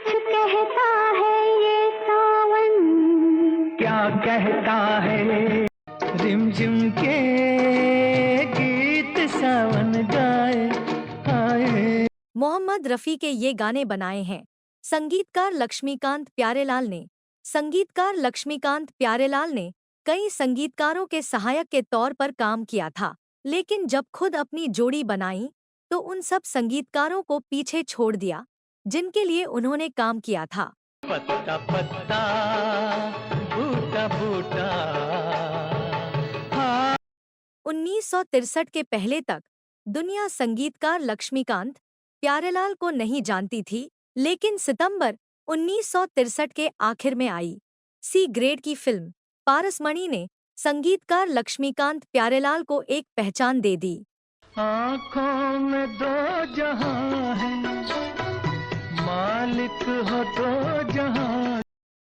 कुछ कहता है ये सावन। क्या कहता है? रिमझिम के गीत सावन गाए आए। मोहम्मद रफ़ी के ये गाने बनाए हैं संगीतकार लक्ष्मीकांत प्यारेलाल ने। संगीतकार लक्ष्मीकांत प्यारेलाल ने कई संगीतकारों के सहायक के तौर पर काम किया था, लेकिन जब खुद अपनी जोड़ी बनाई तो उन सब संगीतकारों को पीछे छोड़ दिया जिनके लिए उन्होंने काम किया था। पत्ता पत्ता बूटा बूटा। 1963 के पहले तक दुनिया संगीतकार लक्ष्मीकांत प्यारेलाल को नहीं जानती थी, लेकिन सितंबर 1963 के आखिर में आई सी ग्रेड की फिल्म पारसमणि ने संगीतकार लक्ष्मीकांत प्यारेलाल को एक पहचान दे दी। आँखों में दो जहां है, मालिक हो दो जहां।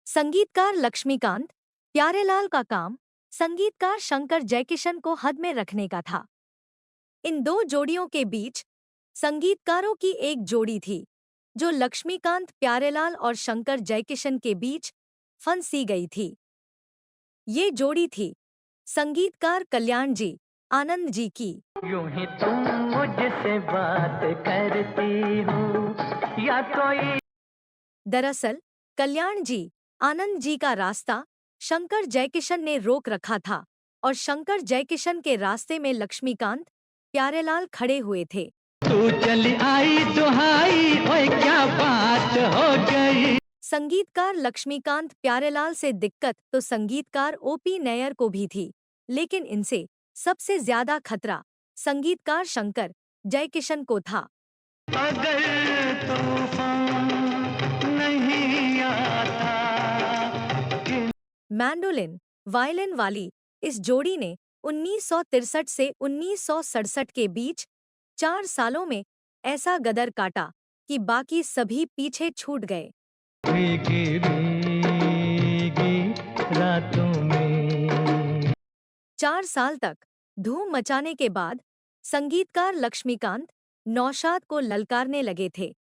संगीतकार लक्ष्मीकांत प्यारेलाल का काम संगीतकार शंकर जयकिशन को हद में रखने का था। इन दो जोड़ियों के बीच संगीतकारों की एक जोड़ी थी जो लक्ष्मीकांत प्यारेलाल और शंकर जयकिशन के बीच फंसी गई थी। ये जोड़ी थी संगीतकार कल्याण जी आनंद जी की। यूं ही तुम मुझसे बात करती हो या कोई। दरअसल कल्याण जी आनंद जी का रास्ता शंकर जयकिशन ने रोक रखा था और शंकर जयकिशन के रास्ते में लक्ष्मीकांत प्यारेलाल खड़े हुए थे। तू चली आई दुहाई, ओए क्या बात हो गई। संगीतकार लक्ष्मीकांत प्यारेलाल से दिक्कत तो संगीतकार ओपी नैयर को भी थी, लेकिन इनसे सबसे ज्यादा खतरा संगीतकार शंकर जयकिशन को था। अगर तूफान नहीं आता। मैंडोलिन वायलिन वाली इस जोड़ी ने 1963 से 1967 के बीच 4 सालों में ऐसा गदर काटा कि बाकी सभी पीछे छूट गए। भीगी भीगी रातों में। 4 साल तक धूम मचाने के बाद संगीतकार लक्ष्मीकांत नौशाद को ललकारने लगे थे।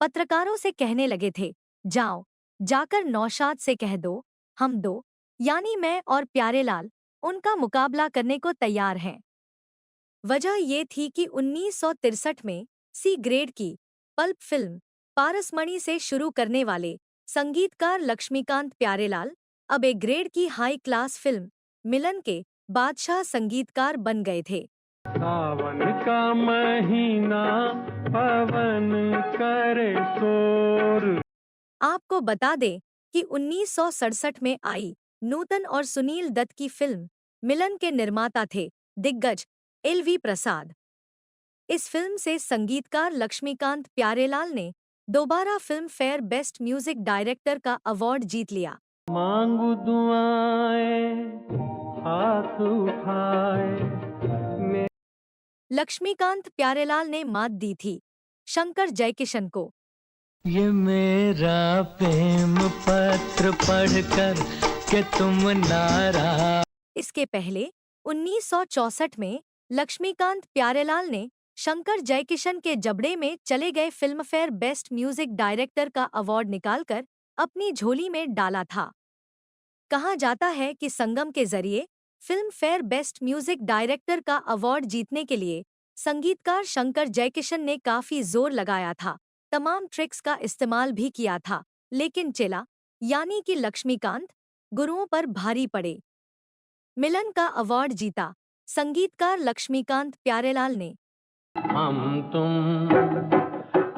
पत्रकारों से कहने लगे थे, जाओ जाकर नौशाद से कह दो हम दो यानी मैं और प्यारेलाल उनका मुकाबला करने को तैयार हैं। वजह ये थी कि 1963 में सी ग्रेड की पल्प फिल्म पारसमणि से शुरू करने वाले संगीतकार लक्ष्मीकांत प्यारेलाल अब ए ग्रेड की हाई क्लास फिल्म मिलन के बादशाह संगीतकार बन गए थे। सावन का महीना पवन करे शोर। आपको बता दें कि 1967 में आई नूतन और सुनील दत्त की फिल्म मिलन के निर्माता थे दिग्गज एल.वी. प्रसाद। इस फिल्म से संगीतकार लक्ष्मीकांत प्यारेलाल ने दोबारा film fair best music director का अवार्ड जीत लिया। मांगू दुआएं हाथ उठाए। लक्ष्मीकांत प्यारेलाल ने मात दी थी शंकर जयकिशन को। ये मेरा प्रेम पत्र पढ़कर के तुम नाराज। इसके पहले 1964 में लक्ष्मीकांत प्यारेलाल ने शंकर जयकिशन के जबड़े में चले गए film fair best music director का अवार्ड निकालकर अपनी झोली में डाला था। कहा जाता है कि संगम के जरिए film fair best music director का अवार्ड जीतने के लिए संगीतकार शंकर जयकिशन ने काफी जोर लगाया था, तमाम ट्रिक्स का इस्तेमाल भी किया था, लेकिन चेला यानी कि लक्ष्मीकांत गुरुओं पर भारी पड़े। मिलन का अवार्ड जीता संगीतकार लक्ष्मीकांत प्यारेलाल ने। हम तुम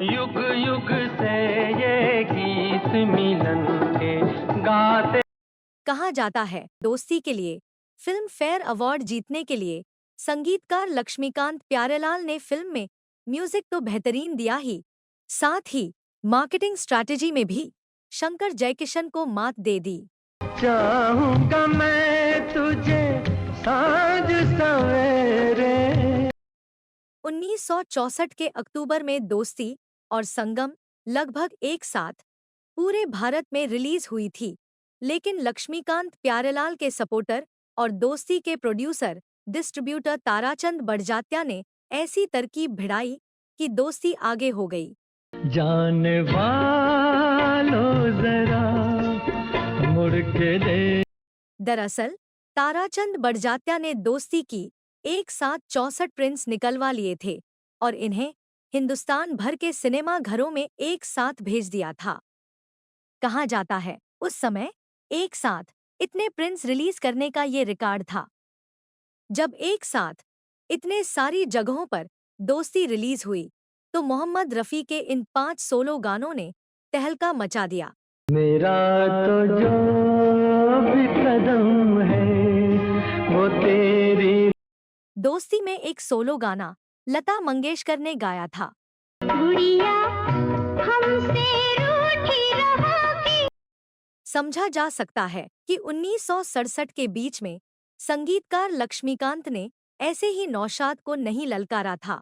युग युग से ये गीत मिलन के गाते। कहा जाता है दोस्ती के लिए फिल्म फेयर अवार्ड जीतने के लिए संगीतकार लक्ष्मीकांत प्यारेलाल ने फिल्म में म्यूजिक तो बेहतरीन दिया ही, साथ ही मार्केटिंग स्ट्रैटेजी में भी शंकर जयकिशन को मात दे दी। चाहूंगा मैं तुझे साँझ सवेरे। 1964 के अक्टूबर में दोस्ती और संगम लगभग एक साथ पूरे भारत में रिलीज हुई थी, लेकिन लक्ष्मीकांत प्यारेलाल के सपोर्टर और दोस्ती के प्रोड्यूसर डिस्ट्रीब्यूटर ताराचंद बड़जात्या ने ऐसी तरकीब भिड़ाई कि दोस्ती आगे हो गई। जानवा के दे। दरअसल ताराचंद बड़जात्या ने दोस्ती की एक साथ 64 प्रिंट्स निकलवा लिए थे और इन्हें हिंदुस्तान भर के सिनेमा घरों में एक साथ भेज दिया था। कहा जाता है उस समय एक साथ इतने प्रिंट्स रिलीज करने का ये रिकॉर्ड था। जब एक साथ इतने सारी जगहों पर दोस्ती रिलीज हुई तो मोहम्मद रफ़ी के इन 5 सोलो गानों ने तहलका मचा दिया। मेरा तो जो भी कदम है वो तेरी। दोस्ती में एक सोलो गाना लता मंगेशकर ने गाया था। गुड़िया हमसे रूठी रहोगी। समझा जा सकता है कि 1967 के बीच में संगीतकार लक्ष्मीकांत ने ऐसे ही नौशाद को नहीं ललकारा था।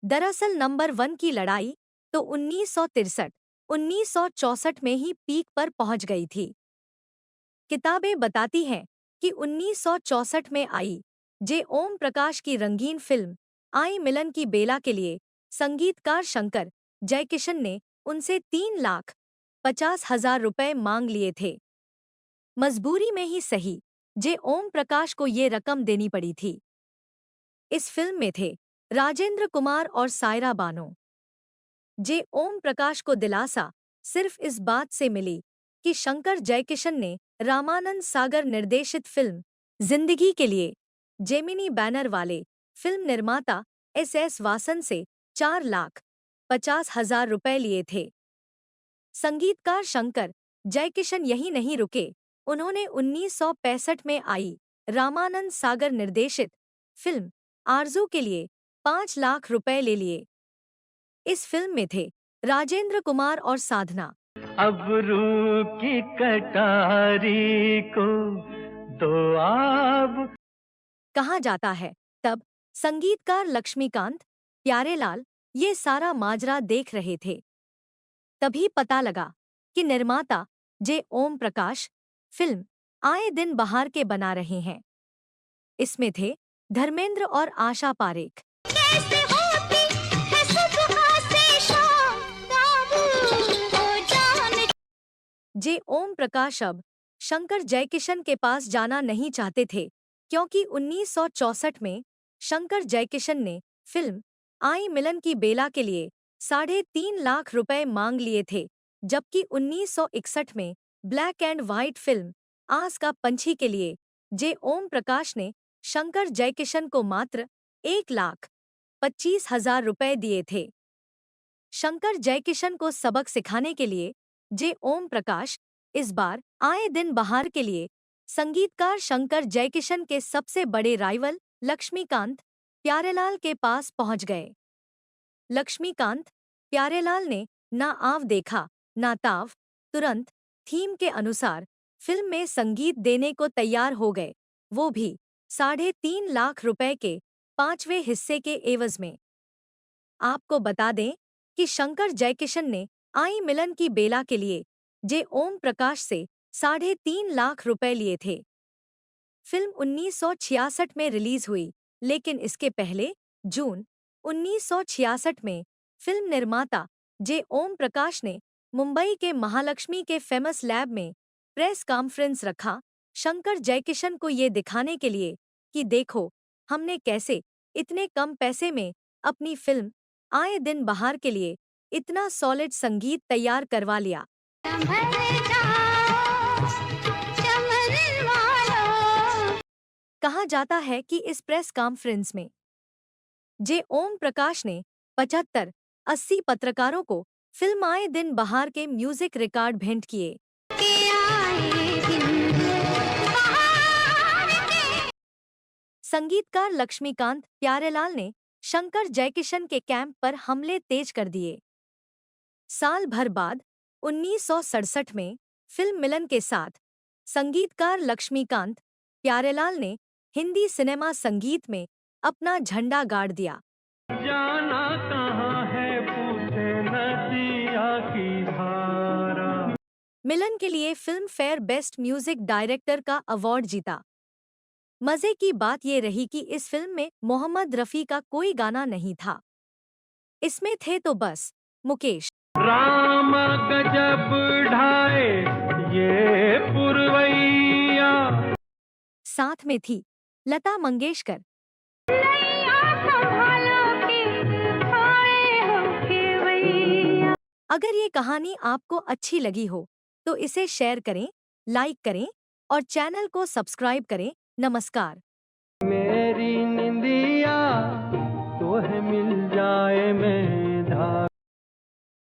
दरअसल नंबर 1 की लड़ाई तो 1963-1964 में ही पीक पर पहुंच गई थी। किताबें बताती हैं कि 1964 में आई जे ओम प्रकाश की रंगीन फिल्म आई मिलन की बेला के लिए संगीतकार शंकर जयकिशन ने उनसे 3,50,000 रुपए मांग लिए थे। मजबूरी में ही सही, जे ओम प्रकाश को ये रकम देनी पड़ी थी। इस फिल्म में थे राजेंद्र कुमार और सायरा बानो। जे ओम प्रकाश को दिलासा सिर्फ इस बात से मिली कि शंकर जयकिशन ने रामानंद सागर निर्देशित फिल्म जिंदगी के लिए जेमिनी बैनर वाले फिल्म निर्माता SS वासन से 4,50,000 रुपए लिए थे। संगीतकार शंकर जयकिशन यही नहीं रुके, उन्होंने 1965 में आई रामानंद सागर निर्देशित फिल्म आरज़ू के लिए 5 लाख रुपए ले लिए। इस फिल्म में थे राजेंद्र कुमार और साधना। अबरू की कटारी को दो आब। कहा जाता है तब संगीतकार लक्ष्मीकांत प्यारेलाल ये सारा माजरा देख रहे थे। तभी पता लगा कि निर्माता जे ओम प्रकाश फिल्म आए दिन बहार के बना रहे हैं। इसमें थे धर्मेंद्र और आशा पारेख। कैसे होती है सुबह से शाम, काबू हो जाने। जे ओम प्रकाश अब शंकर जयकिशन के पास जाना नहीं चाहते थे क्योंकि 1964 में शंकर जयकिशन ने फिल्म आई मिलन की बेला के लिए 3.5 लाख रुपए मांग लिए थे, जबकि 1961 में ब्लैक एंड व्हाइट फिल्म आस का पंछी के लिए जे ओम प्रकाश ने शंकर जयकिशन को मात्र 1,25,000 रुपए दिए थे। शंकर जयकिशन को सबक सिखाने के लिए जे ओम प्रकाश इस बार आए दिन बहार के लिए संगीतकार शंकर जयकिशन के सबसे बड़े राइवल लक्ष्मीकांत प्यारेलाल के पास पहुंच गए। लक्ष्मीकांत प्यारेलाल ने ना आव देखा ना ताव तुरंत थीम के अनुसार फिल्म में संगीत देने को तैयार हो गए, वो भी 3.5 लाख रुपए के 5वें हिस्से के एवज में। आपको बता दें कि शंकर जयकिशन ने आई मिलन की बेला के लिए जे ओम प्रकाश से 3.5 लाख रुपए लिए थे। फिल्म 1966 में रिलीज हुई, लेकिन इसके पहले जून 1966 में फिल्म निर्माता जे ओम प्रकाश ने मुंबई के महालक्ष्मी के फेमस लैब में प्रेस कॉन्फ्रेंस रखा, शंकर जयकिशन को ये दिखाने के लिए कि देखो हमने कैसे इतने कम पैसे में अपनी फिल्म आए दिन बहार के लिए इतना सॉलिड संगीत तैयार करवा लिया। संभल जाओ चमन वालों। कहा जाता है कि इस प्रेस कॉन्फ्रेंस में जे ओम प्रकाश ने 75-80 पत्रकारों को फिल्म आए दिन बहार के म्यूजिक रिकॉर्ड भेंट किए। के आए दिन बहार के। संगीतकार लक्ष्मीकांत प्यारेलाल ने शंकर जयकिशन के कैंप पर हमले तेज कर दिए। साल भर बाद 1967 में फिल्म मिलन के साथ संगीतकार लक्ष्मीकांत प्यारेलाल ने हिंदी सिनेमा संगीत में अपना झंडा गाड़ दिया। जाना कहाँ है पूछे नदिया की धारा। मिलन के लिए film fair best music director का अवार्ड जीता। मजे की बात ये रही कि इस फिल्म में मोहम्मद रफ़ी का कोई गाना नहीं था। इसमें थे तो बस मुकेश। राम गजब ढाए ये पुर साथ में थी लता मंगेशकर। नैया संभालो के आए हो केवैया। अगर ये कहानी आपको अच्छी लगी हो तो इसे शेयर करें, लाइक करें और चैनल को सब्सक्राइब करें। नमस्कार। मेरी निंदिया तो है मिल जाए मैं